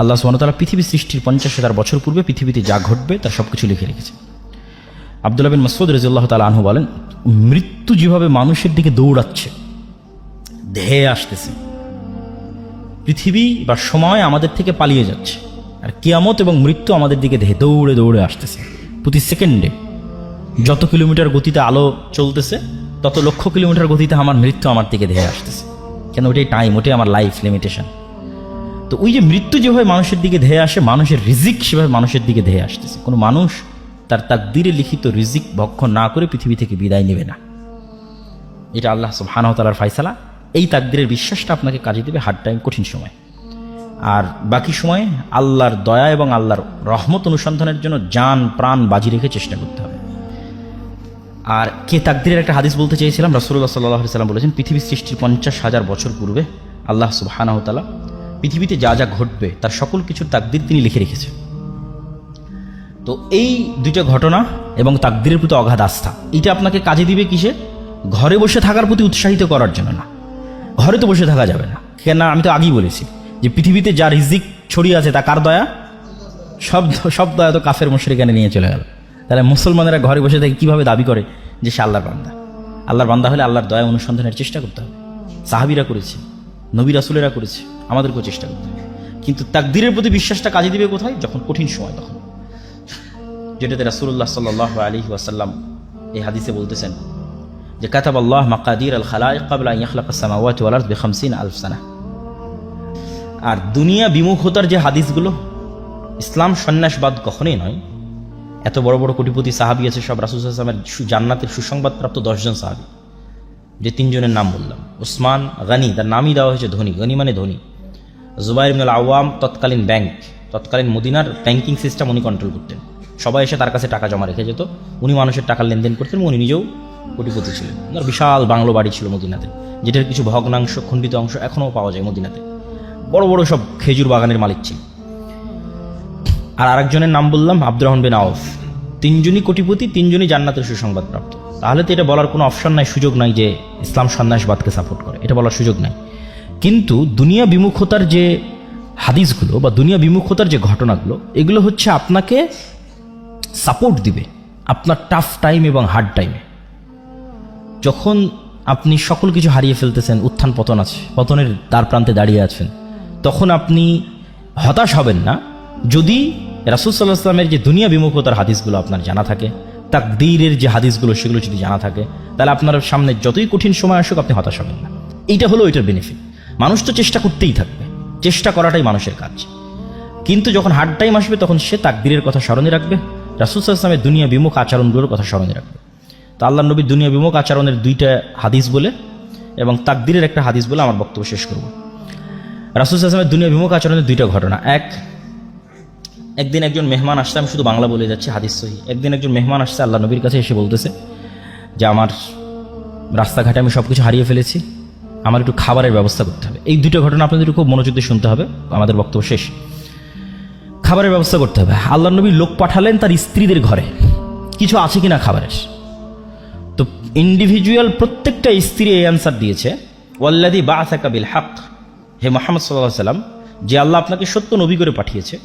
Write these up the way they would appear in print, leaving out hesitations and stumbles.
আল্লাহ সুবহানাহু ওয়া তাআলা পৃথিবী সৃষ্টির 50,000 বছর পূর্বে পৃথিবীতে যা ঘটবে তার সব কিছু লিখে রেখেছে। আব্দুল্লাহ বিন মাসউদ রাদিয়াল্লাহু তাআলা আনহু বলেন, মৃত্যু যেভাবে মানুষের দিকে দৌড়াচ্ছে, ধেয়ে আসতেছে, পৃথিবী বা সময় আমাদের থেকে পালিয়ে যাচ্ছে, আর কিয়ামত এবং মৃত্যু আমাদের দিকে ধেয়ে দৌড়ে দৌড়ে আসতেছে। প্রতি সেকেন্ডে যত কিলোমিটার গতিতে আলো চলতেছে, তত লক্ষ কিলোমিটার গতিতে আমার মৃত্যু আমার দিকে ধেয়ে আসতেছে। কেন? ওটাই টাইম, ওটাই আমার লাইফ লিমিটেশন। তো ওই যে মৃত্যু যেভাবে মানুষের দিকে ধেয়ে আসে, মানুষের রিজিক সেভাবে মানুষের দিকে ধেয়ে আসতেছে। কোনো মানুষ তার তাকদীরে লিখিত রিজিক ভক্ষণ না করে পৃথিবী থেকে বিদায় নেবে না। এটা আল্লাহ সুবহানাহু ওয়া তাআলার ফায়সালা। এই তাকদীরের বিশ্বাসটা আপনাকে কাজে দেবে হার্ড টাইম, কঠিন সময়। আর বাকি সময়ে আল্লাহর দয়া এবং আল্লাহর রহমত অনুসন্ধানের জন্য জান প্রাণ বাজি রেখে চেষ্টা করতে হবে। আর কে তাকদীরের একটা হাদিস বলতে চেয়েছিলাম, রাসূলুল্লাহ সাল্লাল্লাহু আলাইহি ওয়াসাল্লাম বলেছেন, পৃথিবী সৃষ্টির 50,000 বছর পূর্বে আল্লাহ সুবহানাহু ওয়া তাআলা পৃথিবীতে যা যা ঘটবে তার সকল কিছুর তাকদীর তিনি লিখে রেখেছেন। তো এই দুইটা ঘটনা এবং তাকদীরের প্রতি অগাধ আস্থা, এটা আপনাকে কাজে দিবে কিসে? ঘরে বসে থাকার প্রতি উৎসাহিত করার জন্য না। ঘরে তো বসে থাকা যাবে না, কেন? আমি তো আগেই বলেছি যে পৃথিবীতে যা রিজিক ছড়িয়ে আছে তা কার দয়া? সব দয়া তো কাফের মুশরিকানে নিয়ে চলে গেল। তাহলে মুসলমানেরা ঘরে বসে থেকে কিভাবে দাবি করে যে সে আল্লাহর বান্দা? আল্লাহর বান্দা হলে আল্লাহর দয়া অনুসন্ধানের চেষ্টা করতে হবে। সাহাবীরা করেছে, নবী রাসূলেরা করেছে, আমাদেরকেও চেষ্টা করতে হবে। কিন্তু তাকদীরের প্রতি বিশ্বাসটা কাজে দিবে কোথায়? যখন কঠিন সময়, তখন। যেটাতে রাসূলুল্লাহ সাল্লাল্লাহু আলাইহি ওয়াসাল্লাম এই হাদিসে বলতেছেন যে কাতাবাল্লাহ মাকাদির আল খালাইক ক্বাবলা আন ইয়াখলাকাস সামাওয়াতি ওয়াল আরদ বি50,000 সানা। আর দুনিয়া বিমুখতার যে হাদিসগুলো, ইসলাম সন্ন্যাসবাদ কখনোই নয়। এত বড় বড় কোটিপতি সাহাবী আছে, সব রাসূল সাল্লাল্লাহু আলাইহি ওয়াসাল্লামের জান্নাতের সুসংবাদপ্রাপ্ত 10 জন সাহাবী। যে 3 জনের নাম বললাম, উসমান গনি, তার নামই দেওয়া হয়েছে ধনী, গনি মানে ধনী। জুবাইর ইবনুল আওয়াম, তৎকালীন মদিনার ব্যাংকিং সিস্টেম উনি কন্ট্রোল করতেন। সবাই এসে তার কাছে টাকা জমা রেখে যেত, উনি মানুষের টাকার লেনদেন করতেন, উনি নিজেও কোটিপতি ছিলেন। ওনার বিশাল বাংলো বাড়ি ছিল মদিনাতে, যেটার কিছু ভগ্নাংশ, খণ্ডিত অংশ এখনও পাওয়া যায় মদিনাতে। বড় বড় সব খেজুর বাগানের মালিক ছিল। আর আরেকজনের নাম বললাম আব্দুর রহমান বিন আউফ। 3 জনই কোটিপতি, 3 জনই জান্নাতের সুসংবাদ প্রাপ্ত। তাহলে তো এটা বলার কোনো অপশন নাই, সুযোগ নাই যে ইসলাম সন্ন্যাসবাদকে সাপোর্ট করে, এটা বলার সুযোগ নাই। কিন্তু দুনিয়া বিমুখতার যে হাদিসগুলো বা দুনিয়া বিমুখতার যে ঘটনাগুলো, এগুলো হচ্ছে আপনাকে সাপোর্ট দিবে আপনার টাফ টাইম এবং হার্ড টাইমে। যখন আপনি সকল কিছু হারিয়ে ফেলতেছেন, উত্থান পতন আছে, পতনের দ্বার প্রান্তে দাঁড়িয়ে আছেন, তখন আপনি হতাশ হবেন না যদি রাসূল সাল্লাল্লাহু আলাইহি ওয়াসাল্লামের যে দুনিয়া বিমুখতার হাদিসগুলো আপনার জানা থাকে, তাকদীরের যে হাদিসগুলো সেগুলো যদি জানা থাকে, তাহলে আপনার সামনে যতই কঠিন সময় আসুক আপনি হতাশ হবেন না। এইটা হলো এটার বেনিফিট। মানুষ তো চেষ্টা করতেই থাকবে, চেষ্টা করাটাই মানুষের কাজ। কিন্তু যখন হার্ড টাইম আসবে তখন সে তাকদীরের কথা স্মরণে রাখবে, রাসূল সাল্লাল্লাহু আলাইহি ওয়াসাল্লামের দুনিয়া বিমুখ আচরণগুলোর কথা স্মরণে রাখবে। তো আল্লাহর নবীর দুনিয়া বিমুখ আচরণের 2টা হাদিস বলে এবং তাকদীরের একটা হাদিস বলে আমার বক্তব্য শেষ করব। রাসূল সাল্লাল্লাহু আলাইহি ওয়াসাল্লামের দুনিয়া বিমুখ আচরণের 2টা ঘটনা। একদিন একজন মেহমান আসছে, আমি শুধু বাংলা বলে যাচ্ছি, হাদিস সহিহ। একদিন একজন মেহমান আসছে আল্লাহ নবীর কাছে, এসে বলতেছে যে আমার রাস্তাঘাটে আমি সব কিছু হারিয়ে ফেলেছি, আমার একটু খাবারের ব্যবস্থা করতে হবে। এই 2টা ঘটনা আপনাদের খুব মনোযোগ দিয়ে শুনতে হবে, আমাদের বক্তব্য শেষ। খাবারের ব্যবস্থা করতে হবে। আল্লাহ নবী লোক পাঠালেন তার স্ত্রীদের ঘরে, কিছু আছে কিনা খাবারের। তো ইন্ডিভিজুয়াল প্রত্যেকটা স্ত্রী এই অ্যান্সার দিয়েছে, ওয়াল্লাযী বা'আসাকা বিল হক, হে মুহাম্মদ সাল্লাল্লাহু আলাইহি ওয়াসাল্লাম, যে আল্লাহ আপনাকে সত্য নবী করে পাঠিয়েছে,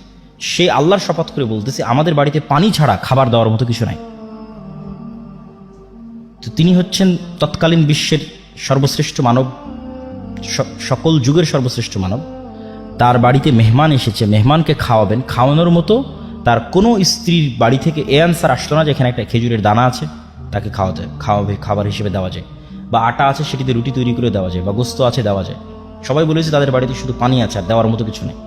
সেই আল্লাহর শপথ করে বলতেছে আমাদের বাড়িতে পানি ছাড়া খাবার দেওয়ার মতো কিছু নাই। তো তিনি হচ্ছেন তৎকালীন বিশ্বের সর্বশ্রেষ্ঠ মানব, সকল যুগের সর্বশ্রেষ্ঠ মানব। তার বাড়িতে মেহমান এসেছে, মেহমানকে খাওয়াবেন, খাওয়ানোর মতো তার কোনো স্ত্রীর বাড়ি থেকে এ আনসার আসতো না যেখানে একটা খেজুরের দানা আছে তাকে খাওয়াবে খাবার হিসেবে দেওয়া যায়, বা আটা আছে সেটিতে রুটি তৈরি করে দেওয়া যায়, বা গোস্ত আছে দেওয়া যায়। সবাই বলেছে তাদের বাড়িতে শুধু পানি আছে, আর দেওয়ার মতো কিছু নেই।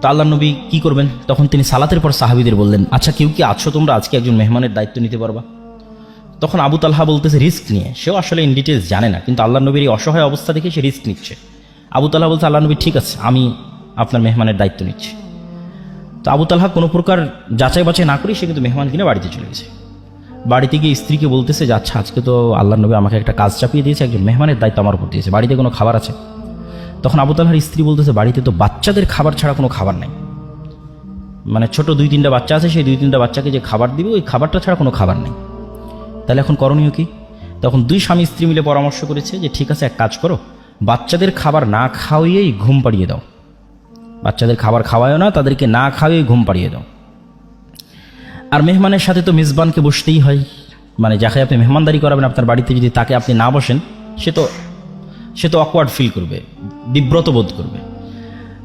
তো আল্লাহ নবী কি করবেন? তখন তিনি সালাতের পর সাহাবীদের বললেন, আচ্ছা কেউ কি আছো তোমরা আজকে একজন মেহমানের দায়িত্ব নিতে পারবা? তখন আবু তালহা বলতেছে রিস্ক নিয়ে, সেও আসলে ইন ডিটেলস জানে না, কিন্তু আল্লাহ নবীর এই অসহায় অবস্থা দেখে সে রিস্ক নিচ্ছে। আবু তালহা বলছে, আল্লাহ নবী ঠিক আছে, আমি আপনার মেহমানের দায়িত্ব নিচ্ছি। তো আবু তালহা কোনো প্রকার যাচাই বাছাই না করি সে কিন্তু মেহমান কিনে বাড়িতে চলে গেছে। বাড়িতে গিয়ে স্ত্রীকে বলতেছে যে আচ্ছা আজকে তো আল্লাহ নবী আমাকে একটা কাজ চাপিয়ে দিয়েছে, একজন মেহমানের দায়িত্ব আমার উপর দিয়েছে, বাড়িতে কোনো খাবার আছে? তখন আবু তালহার স্ত্রী বলতেছে, বাড়িতে তো বাচ্চাদের খাবার ছাড়া কোনো খাবার নাই, মানে ছোট 2-3টা বাচ্চা আছে, সেই 2-3টা বাচ্চাকে যে খাবার দিবে ওই খাবারটা ছাড়া কোনো খাবার নেই। তাহলে এখন করণীয় কি? তখন 2 স্বামী স্ত্রী মিলে পরামর্শ করেছে যে ঠিক আছে, এক কাজ করো, বাচ্চাদের খাবার না খাওয়াইয়েই ঘুম পাড়িয়ে দাও, বাচ্চাদের খাবার খাওয়ায়ও না, তাদেরকে না খাওয়াই ঘুম পাড়িয়ে দাও। আর মেহমানের সাথে তো মেজবানকে বসতেই হয়, মানে যাকে আপনি মেহমানদারি করাবেন আপনার বাড়িতে, যদি তাকে আপনি না বসেন সে তো অকওয়ার্ড ফিল করবে, বিব্রত বোধ করবে।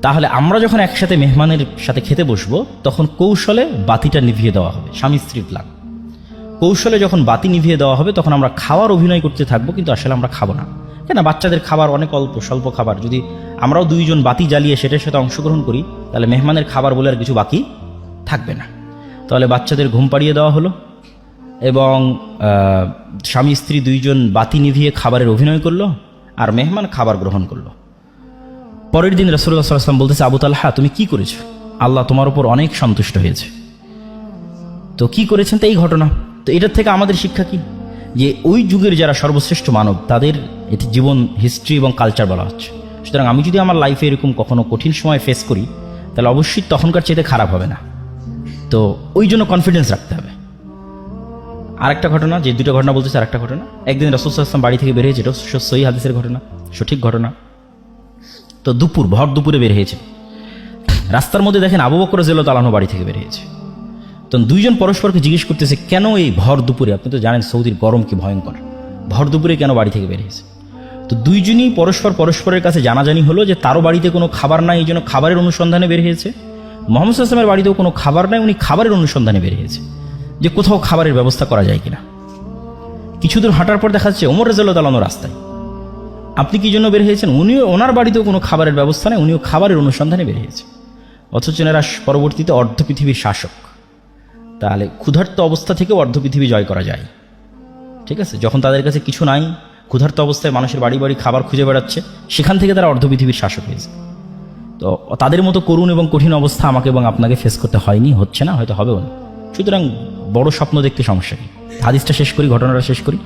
তাহলে আমরা যখন একসাথে মেহমানের সাথে খেতে বসবো তখন কৌশলে বাতিটা নিভিয়ে দেওয়া হবে, স্বামী স্ত্রীর প্ল্যান। কৌশলে যখন বাতি নিভিয়ে দেওয়া হবে তখন আমরা খাওয়ার অভিনয় করতে থাকবো, কিন্তু আসলে আমরা খাবো না। কেন, বাচ্চাদের খাবার অনেক অল্প স্বল্প খাবার, যদি আমরাও দুইজন বাতি জ্বালিয়ে সেটার সাথে অংশগ্রহণ করি তাহলে মেহমানের খাবার বলে আর কিছু বাকি থাকবে না। তাহলে বাচ্চাদের ঘুম পাড়িয়ে দেওয়া হলো এবং স্বামী স্ত্রী দুইজন বাতি নিভিয়ে খাবারের অভিনয় করলো, আর মেহমান খাবার গ্রহণ করলো। পরের দিন রাসূলুল্লাহ সাল্লাল্লাহু আলাইহি ওয়াসাল্লাম বলতেছে, আবু তালহা তুমি কি করেছো? আল্লাহ তোমার উপর অনেক সন্তুষ্ট হয়েছে। তো কি করেছেন? তো এই ঘটনা। তো এটার থেকে আমাদের শিক্ষা কি? যে ওই যুগের যারা সর্বশ্রেষ্ঠ মানব তাদের এটি জীবন হিস্ট্রি এবং কালচার বলা হচ্ছে। সুতরাং আমি যদি আমার লাইফে এরকম কখনো কঠিন সময় ফেস করি তাহলে অবশ্যই তখনকার চেয়ে খারাপ হবে না। তো ওই জন্য কনফিডেন্স রাখতে হবে। আরেকটা ঘটনা, যে দুটো ঘটনা বলতেছে, আরেকটা ঘটনা, একদিন রাসূল সাল্লাল্লাহু আলাইহি ওয়াসাল্লাম বাড়ি থেকে বের হয়েছে, এটা সহিহ হাদিসের ঘটনা, সঠিক ঘটনা। তো ভর দুপুরে বের হয়েছে, রাস্তার মধ্যে দেখেন আবু বকর রাদিয়াল্লাহু তাআলা আনহু বাড়ি থেকে বের হয়েছে। তো দুইজন পরস্পরকে জিজ্ঞেস করতেছে, কেন এই ভর দুপুরে? আপনি তো জানেন সৌদির গরম কি ভয়ঙ্কর, ভর দুপুরে কেন বাড়ি থেকে বের হয়েছে? তো দুইজনই পরস্পরের কাছে জানাজানি হলো যে তারও বাড়িতে কোনো খাবার নাই, এই জন্য খাবারের অনুসন্ধানে বের হয়েছে। মুহাম্মদ সাল্লাল্লাহু আলাইহি ওয়াসাল্লামের বাড়িতেও কোনো খাবার নাই, উনি খাবারের অনুসন্ধানে বের হয়েছে, যে কোথাও খাবারের ব্যবস্থা করা যায় কিনা। কিছু দূর হাঁটার পর দেখা যাচ্ছে ওমর রাদিয়াল্লাহু তাআলা আনহু রাস্তায়। আপনি কি জন্য বের হয়েছেন? উনিও, ওনার বাড়িতেও কোনো খাবারের ব্যবস্থা নেই, উনিও খাবারের অনুসন্ধানে বের হয়েছে। অথচ এনারা পরবর্তীতে অর্ধ পৃথিবীর শাসক। তাহলে ক্ষুধার্ত অবস্থা থেকেও অর্ধ পৃথিবী জয় করা যায়, ঠিক আছে? যখন তাদের কাছে কিছু নাই, ক্ষুধার্ত অবস্থায় মানুষের বাড়ি বাড়ি খাবার খুঁজে বেড়াচ্ছে, সেখান থেকে তারা অর্ধ পৃথিবীর শাসক হয়েছে। তো তাদের মতো করুণ এবং কঠিন অবস্থা আমাকে এবং আপনাকে ফেস করতে হয়নি, হচ্ছে না, হয়তো হবেও না। সুতরাং বড় স্বপ্ন দেখতে সমস্যা কি? হাদিসটা শেষ করি, ঘটনাটা শেষ করি।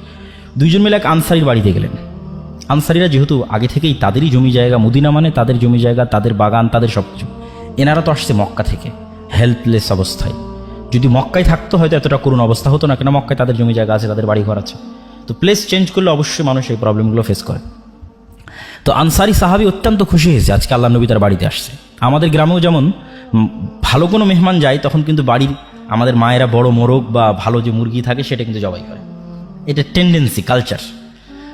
দুইজন মিলে এক আনসারির বাড়িতে গেলেন। আনসারিরা যেহেতু আগে থেকেই তাদেরই জমি জায়গা, মদিনা মানে তাদের জমি জায়গা, তাদের বাগান, তাদের সব কিছু। এনারা তো আসছে মক্কা থেকে হেল্পলেস অবস্থায়। যদি মক্কায় থাকতো হয়তো এতটা করুণ অবস্থা হতো না, কেন মক্কায় তাদের জমি জায়গা আছে, তাদের বাড়ি ঘর আছে। তো প্লেস চেঞ্জ করলে অবশ্যই মানুষ এই প্রবলেমগুলো ফেস করে। তো আনসারি সাহাবী অত্যন্ত খুশি হয়েছে আজকে আল্লাহ নবী তার বাড়িতে আসছে। আমাদের গ্রামেও যেমন ভালো কোনো মেহমান যায় তখন কিন্তু বাড়ির আমাদের মায়েরা বড় মোরগ বা ভালো যে মুরগি থাকে সেটা কিন্তু জবাই করে, এটা টেন্ডেন্সি, কালচার।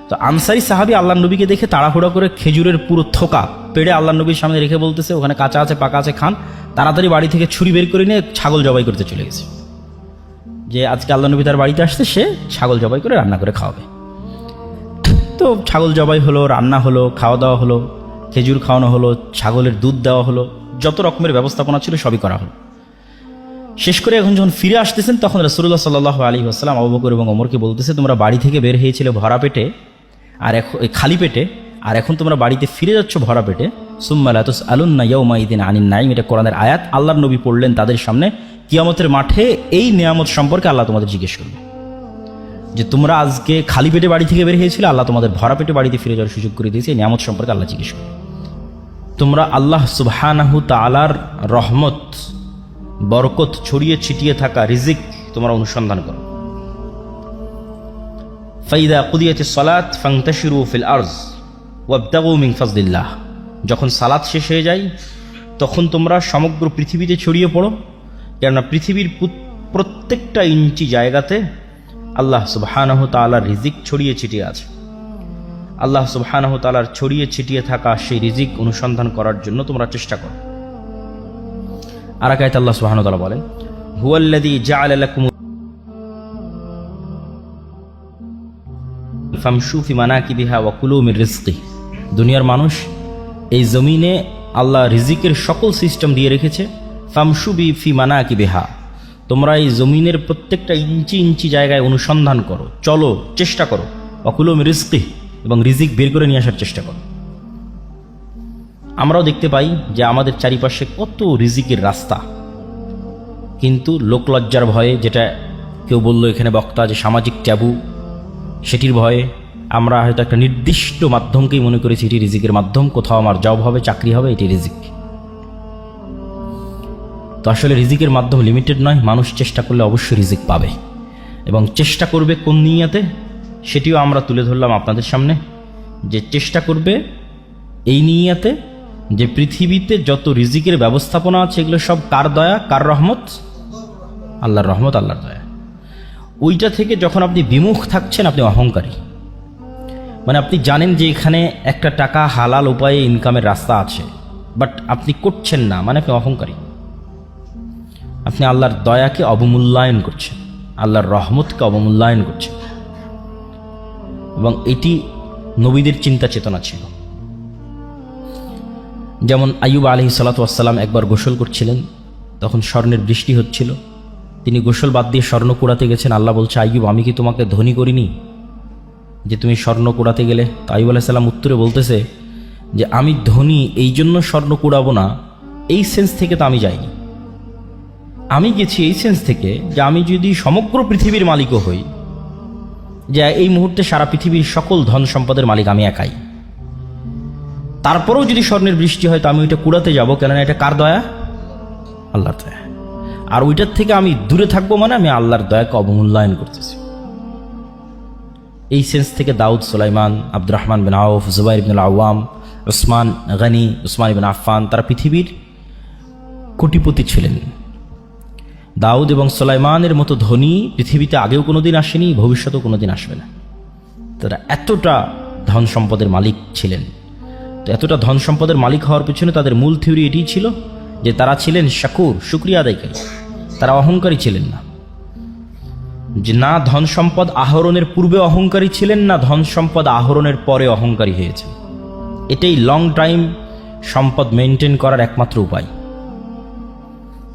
তো আনসারি সাহাবী আল্লাহ নবীকে দেখে তাড়াহুড়া করে খেজুরের পুরো থোকা পেড়ে আল্লাহ নবীর সামনে রেখে বলতেছে, ওখানে কাঁচা আছে পাকা আছে খান। তাড়াতাড়ি বাড়ি থেকে ছুরি বের করে নিয়ে ছাগল জবাই করতে চলে গেছে, যে আজকে আল্লাহ নবী তার বাড়িতে আসছে, সে ছাগল জবাই করে রান্না করে খাওয়াবে। তো ছাগল জবাই হলো, রান্না হলো, খাওয়া দাওয়া হলো, খেজুর খাওয়ানো হলো, ছাগলের দুধ দেওয়া হলো, যত রকমের ব্যবস্থাপনা ছিল সবই করা হলো। শেষ করে এখন যখন ফিরে আসতেছেন তখন রাসূলুল্লাহ সাল্লাল্লাহু আলাইহি ওয়াসাল্লাম আবু বকর এবং ওমরকে বলতেছে, তোমরা বাড়ি থেকে বের হয়েছিলে ভরা পেটে, আর এখন খালি পেটে, আর এখন তোমরা বাড়িতে ফিরে যাচ্ছ ভরা পেটে। সুম্মা লা তুসআলুন্না ইয়াওমাইদিন আনিন নাঈম, এটা কোরআনের আয়াত। আল্লাহর নবী পড়লেন তাদের সামনে, কিয়ামতের মাঠে এই নিয়ামত সম্পর্কে আল্লাহ তোমাদের জিজ্ঞেস করবে, যে তোমরা আজকে খালি পেটে বাড়ি থেকে বের হয়েছিলে, আল্লাহ তোমাদের ভরা পেটে বাড়িতে ফিরে যাওয়ার সুযোগ করে দিয়েছে, এই নিয়ামত সম্পর্কে আল্লাহ জিজ্ঞেস করবে। তোমরা আল্লাহ সুবহানাহু তাআলার রহমত, বরকত ছড়িয়ে ছিটিয়ে থাকা রিজিক তোমরা অনুসন্ধান করো। ফাইদা কুদিয়াতিস সালাত ফান্তাশিরু ফিল আরজ ওয়াবতাগু মিন ফাজলিল্লাহ, যখন সালাত শেষ হয়ে যায় তখন তোমরা সমগ্র পৃথিবীতে ছড়িয়ে পড়ো, কেননা পৃথিবীর প্রত্যেকটা ইঞ্চি জায়গাতে আল্লাহ সুবহানাহু তাআলার রিজিক ছড়িয়ে ছিটিয়ে আছে। আল্লাহ সুবহানাহু তাআলার ছড়িয়ে ছিটিয়ে থাকা সেই রিজিক অনুসন্ধান করার জন্য তোমরা চেষ্টা করো। আর এক আয়াতে আল্লাহ সুবহানাহু ওয়া তাআলা বলেন, হুয়াল্লাযী জাআলা লাকুম ফামশু ফি মানাকিবিহা ওয়া কুলু মির রিজকিহি, দুনিয়ার মানুষ, এই জমিনে আল্লাহ রিজিকের সকল সিস্টেম দিয়ে রেখেছে। ফামশু ফি মানাকিবিহা, তোমরা এই জমিনের প্রত্যেকটা ইঞ্চি ইঞ্চি জায়গায় অনুসন্ধান করো, চলো, চেষ্টা করো। ওয়া কুলু মির রিজকিহি, এবং রিজিক বের করে নিয়ে আসার চেষ্টা করো। আমরাও দেখতে পাই যে আমাদের চারিপাশে কত রিজিকের রাস্তা, কিন্তু লোকলজ্জার ভয়ে, যেটা কেউ বললো এখানে বক্তা যে সামাজিক ট্যাবু, সেটির ভয়ে আমরা হয়তো একটা নির্দিষ্ট মাধ্যমকেই মনে করেছি এটি রিজিকের মাধ্যম, কোথাও আমার জব হবে, চাকরি হবে, এটি রিজিক। তো আসলে রিজিকের মাধ্যম লিমিটেড নয়, মানুষ চেষ্টা করলে অবশ্যই রিজিক পাবে, এবং চেষ্টা করবে কোন নিয়াতে সেটিও আমরা তুলে ধরলাম আপনাদের সামনে, যে চেষ্টা করবে এই নিয়াতে যে পৃথিবীতে যত রিজিকের ব্যবস্থাপনা আছে এগুলো সব কার দয়া, কার রহমত? আল্লাহর রহমত, আল্লাহর দয়া। ওইটা থেকে যখন আপনি বিমুখ থাকছেন, আপনি অহংকারী। মানে আপনি জানেন যে এখানে একটা টাকা হালাল উপায়ে ইনকামের রাস্তা আছে, বাট আপনি করছেন না, মানে আপনি অহংকারী। আপনি আল্লাহর দয়াকে অবমূল্যায়ন করছেন, আল্লাহর রহমতকে অবমূল্যায়ন করছেন। এবং এটি নবীদের চিন্তা চেতনা ছিল। যেমন আইয়ুব আলাইহিস সালাতু ওয়াস সালাম একবার গোসল করছিলেন, তখন স্বর্ণের বৃষ্টি হচ্ছিল। তিনি গোসল বাদ দিয়ে স্বর্ণ কুড়াতে গেছেন। আল্লাহ বলছে, আইয়ুব, আমি কি তোমাকে ধনী করিনি যে তুমি স্বর্ণ কুড়াতে গেলে? তো আইয়ুব আলাইহিস সালাম উত্তরে বলতেছে যে আমি ধনী এই জন্য স্বর্ণ কুড়াবো না, এই সেন্স থেকে তো আমি যাইনি। আমি গেছি এই সেন্স থেকে যে আমি যদি সমগ্র পৃথিবীর মালিকও হই, যে এই মুহূর্তে সারা পৃথিবীর সকল ধন সম্পদের মালিক আমি একাই, তারপরেও যদি স্বর্ণের বৃষ্টি হয় তো আমি ওইটা কুড়াতে যাব, কেননা এটা কার দয়া? আল্লাহর দয়া। আর ওইটার থেকে আমি দূরে থাকবো, মানে আমি আল্লাহর দয়াকে অবমূল্যায়ন করতেছি। এই সেন্স থেকে দাউদ, সুলাইমান, আব্দুর রহমান বিন আউফ, জুবাইর ইবনুল আওয়াম, উসমান গনি, উসমান ইবনে আফফান, তারা পৃথিবীর কোটিপতি ছিলেন। দাউদ এবং সুলাইমানের মতো ধনী পৃথিবীতে আগেও কোনোদিন আসেনি, ভবিষ্যতেও কোনোদিন আসবে না। তারা এতটা ধন সম্পদের মালিক ছিলেন। তো এতটা ধন সম্পদের মালিক হওয়ার পিছনে তাদের মূল থিওরি এটিই ছিল যে তারা ছিলেন শাকুর, শুকরিয়া আদায়কারী। তারা অহংকারী ছিলেন না, যে না ধন সম্পদ আহরণের পূর্বে অহংকারী ছিলেন, না ধন সম্পদ আহরণের পরে অহংকারী হয়েছে। এটাই লং টাইম সম্পদ মেনটেন করার একমাত্র উপায়।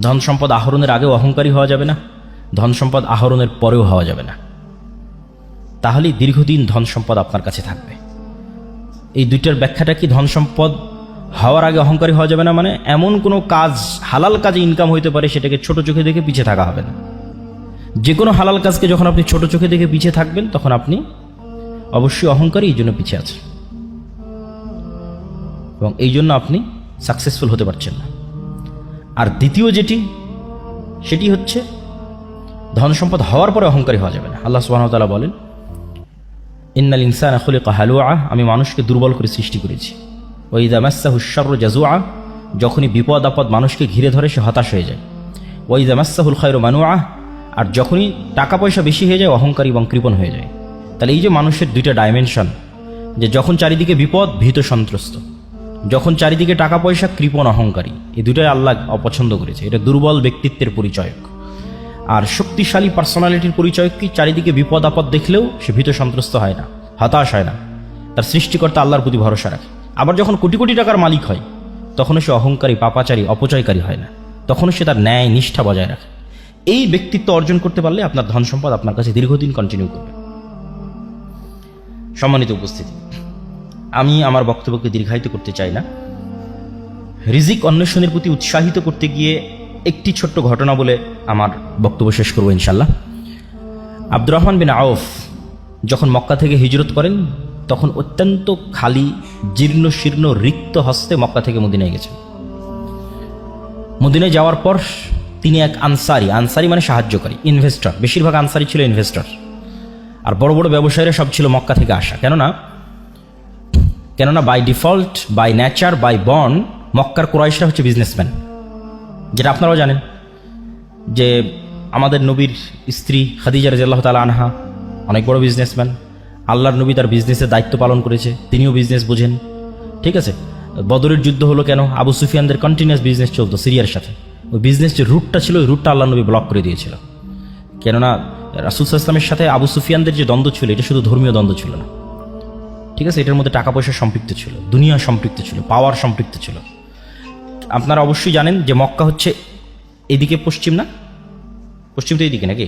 ধন সম্পদ আহরণের আগেও অহংকারী হওয়া যাবে না, ধন সম্পদ আহরণের পরেও হওয়া যাবে না। তাহলেই দীর্ঘদিন ধন সম্পদ আপনার কাছে থাকবে। এই দুইটার ব্যাখ্যাটা কি? ধন সম্পদ হওয়ার আগে অহংকারী হওয়া যাবে না মানে এমন কোনো কাজ, হালাল কাজে ইনকাম হইতে পারে, সেটাকে ছোট চোখে দেখে পিছিয়ে থাকা হবে না। যে কোনো হালাল কাজকে যখন আপনি ছোট চোখে দেখে পিছিয়ে থাকবেন, তখন আপনি অবশ্যই অহংকারী, এই জন্য পিছিয়ে আছেন, এবং এই জন্য আপনি সাকসেসফুল হতে পারছেন না। আর দ্বিতীয় সেটি হচ্ছে ধন সম্পদ হওয়ার পরে অহংকারী হওয়া যাবে না। আল্লাহ সুবহানাহু ওয়া তাআলা বলেন, ইন্নাল ইনসানা খুলিকা হালুআ, আমি মানুষকে দুর্বল করে সৃষ্টি করেছি। ওয়া ইযা মাসসাহু শাররু জাজুআ, যখনই বিপদ আপদ মানুষকে ঘিরে ধরে সে হতাশ হয়ে যায়। ওয়া ইযা মাসসাহুল খায়রু মানুআ, আর যখনই টাকা পয়সা বেশি হয়ে যায় অহংকারী এবং কৃপণ হয়ে যায়। তাহলে এই যে মানুষের দুইটা ডাইমেনশন, যে যখন চারিদিকে বিপদ ভীত সন্ত্রস্ত, যখন চারিদিকে টাকা পয়সা কৃপণ অহংকারী, এই দুটাই আল্লাহ অপছন্দ করেছে। এটা দুর্বল ব্যক্তিত্বের পরিচয়ক। আর শক্তিশালী পার্সোনালিটির পরিচয় কি? চারিদিকে বিপদ আপদ দেখলেও সে ভীত সন্ত্রস্ত হয় না, হতাশ হয় না, তার সৃষ্টিকর্তা আল্লাহর প্রতি ভরসা রাখে। আবার যখন কোটি কোটি টাকার মালিক হয়, তখনও সে অহংকারী, পাপাচারী, অপচয়কারী হয় না, তখনও সে তার ন্যায় নিষ্ঠা বজায় রাখে। এই ব্যক্তিত্ব অর্জন করতে পারলে আপনার ধন সম্পদ আপনার কাছে দীর্ঘদিন কন্টিনিউ করবে। সম্মানিত উপস্থিতি, আমি আমার বক্তব্যকে দীর্ঘায়িত করতে চাই না। রিজিক অন্বেষণের প্রতি উৎসাহিত করতে গিয়ে একটি ছোট্ট ঘটনা বলে আমার বক্তব্য শেষ করবো ইনশাল্লাহ। আব্দুর রহমান বিন আউফ যখন মক্কা থেকে হিজরত করেন, তখন অত্যন্ত খালি, জীর্ণ শীর্ণ, রিক্ত হস্তে মক্কা থেকে মদিনায় গেছেন। মদিনায় যাওয়ার পর তিনি এক আনসারি মানে সাহায্যকারী, ইনভেস্টর, বেশিরভাগ আনসারি ছিল ইনভেস্টর, আর বড় বড় ব্যবসায়ীরা সব ছিল মক্কা থেকে আসা। কেননা by default, by nature, by born মক্কার কুরাইশরা হচ্ছে বিজনেসম্যান। যেটা আপনারাও জানেন যে আমাদের নবীর স্ত্রী খাদিজা রাদিয়াল্লাহু তাআলা আনহা অনেক বড় বিজনেসম্যান। আল্লাহর নবী তার বিজনেসের দায়িত্ব পালন করেছে, তিনিও বিজনেস বোঝেন। ঠিক আছে, বদরের যুদ্ধ হলো কেন? আবু সুফিয়ানদের কন্টিনিউয়াস বিজনেস চলতো সিরিয়ার সাথে। ওই বিজনেস যে রুটটা ছিল, ওই রুটটা আল্লাহ নবী ব্লক করে দিয়েছিল। কেননা রাসূল সাল্লাল্লাহু আলাইহি ওয়াসাল্লামের সাথে আবু সুফিয়ানদের যে দ্বন্দ্ব ছিল, এটা শুধু ধর্মীয় দ্বন্দ্ব ছিল না। ঠিক আছে, এটার মধ্যে টাকা পয়সা সম্পৃক্ত ছিল, দুনিয়া সম্পৃক্ত ছিল, পাওয়ার সম্পৃক্ত ছিল। আপনারা অবশ্যই জানেন যে মক্কা হচ্ছে এদিকে পশ্চিম, না পশ্চিম তো এইদিকে নাকি?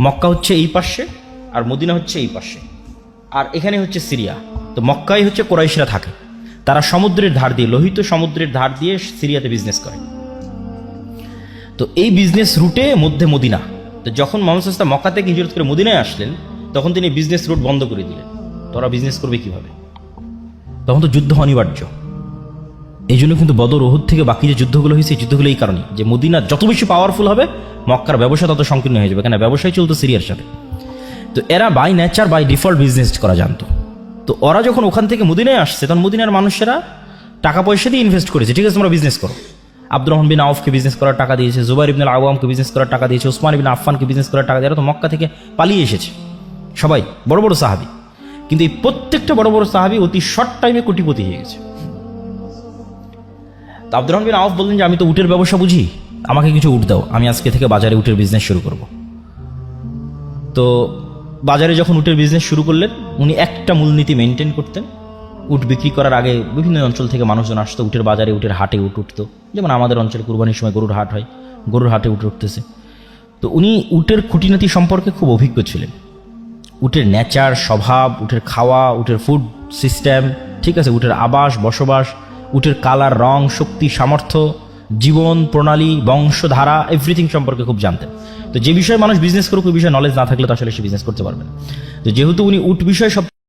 মক্কা হচ্ছে এই পাশে, আর মদিনা হচ্ছে এই পাশে, আর এখানে হচ্ছে সিরিয়া। তো মক্কায় হচ্ছে কুরাইশরা থাকে, তারা সমুদ্রের ধার দিয়ে, লোহিত সমুদ্রের ধার দিয়ে সিরিয়াতে বিজনেস করে। তো এই বিজনেস রুটে মধ্যে মদিনা। তো যখন মুহাম্মদ সাল্লাল্লাহু আলাইহি ওয়াসাল্লাম মক্কা থেকে হিজরত করে মদিনায় আসলেন, তখন তিনি বিজনেস রুট বন্ধ করে দিলেন। তোরা বিজনেস করবে কিভাবে? তখন তো যুদ্ধ অনিবার্য। এই জন্য কিন্তু বদর, উহুদ থেকে বাকি যে যুদ্ধগুলো হয়েছে, এই যুদ্ধগুলো এই কারণে যে মদিনা যত বেশি পাওয়ারফুল হবে, মক্কার ব্যবসা তত সংকীর্ণ হয়ে যাবে, কেন ব্যবসায় চলতো সিরিয়ার সাথে। তো এরা by nature, by default business করা জানতো। তো ওরা যখন ওখান থেকে মদিনায় আসছে, তখন মদিনার মানুষেরা টাকা পয়সা দিয়ে ইনভেস্ট করেছে, ঠিক আছে তোমরা বিজনেস করো। আব্দুর রহমান বিন আউফকে বিজনেস করার টাকা দিয়েছে, জুবাইর ইবনে আওয়ামকে বিজনেস করার টাকা দিয়েছে, ওসমান ইবনে আফফানকে বিজনেস করার টাকা দিয়ে, এরা তো মক্কা থেকে পালিয়ে এসেছে সবাই, বড় বড় সাহাবী। কিন্তু এই প্রত্যেকটা বড় বড় সাহাবী অতি শর্ট টাইমে কোটিপতি হয়ে গেছে। তো আব্দুর রহমান বিন আউফ বললেন যে আমি তো উটের ব্যবসা বুঝি, আমাকে কিছু উট দাও, আমি আজকে থেকে বাজারে উটের বিজনেস শুরু করব। তো বাজারে যখন উটের বিজনেস শুরু করলেন, উনি একটা মূলনীতি মেনটেন করতেন। উট বিক্রি করার আগে বিভিন্ন অঞ্চল থেকে মানুষজন আসতো, উটের বাজারে উটের হাটে উট উঠতো, যেমন আমাদের অঞ্চলে কুরবানির সময় গরুর হাট হয়, গরুর হাটে উট উঠতেছে। তো উনি উটের খুঁটিনাটি সম্পর্কে খুব অভিজ্ঞ ছিলেন, উটের নেচার, স্বভাব, উটের খাওয়া, উটের ফুড সিস্টেম, ঠিক আছে, উটের আবাস বসবাস, উটের কালার, রং, শক্তি, সামর্থ্য, জীবন প্রণালী, বংশধারা, এভরিথিং সম্পর্কে খুব জানতেন। তো যে বিষয়ে মানুষ বিজনেস করুক, ওই বিষয়ে নলেজ না থাকলে তো আসলে সে বিজনেস করতে পারবে না। তো যেহেতু উনি উট বিষয়ে সব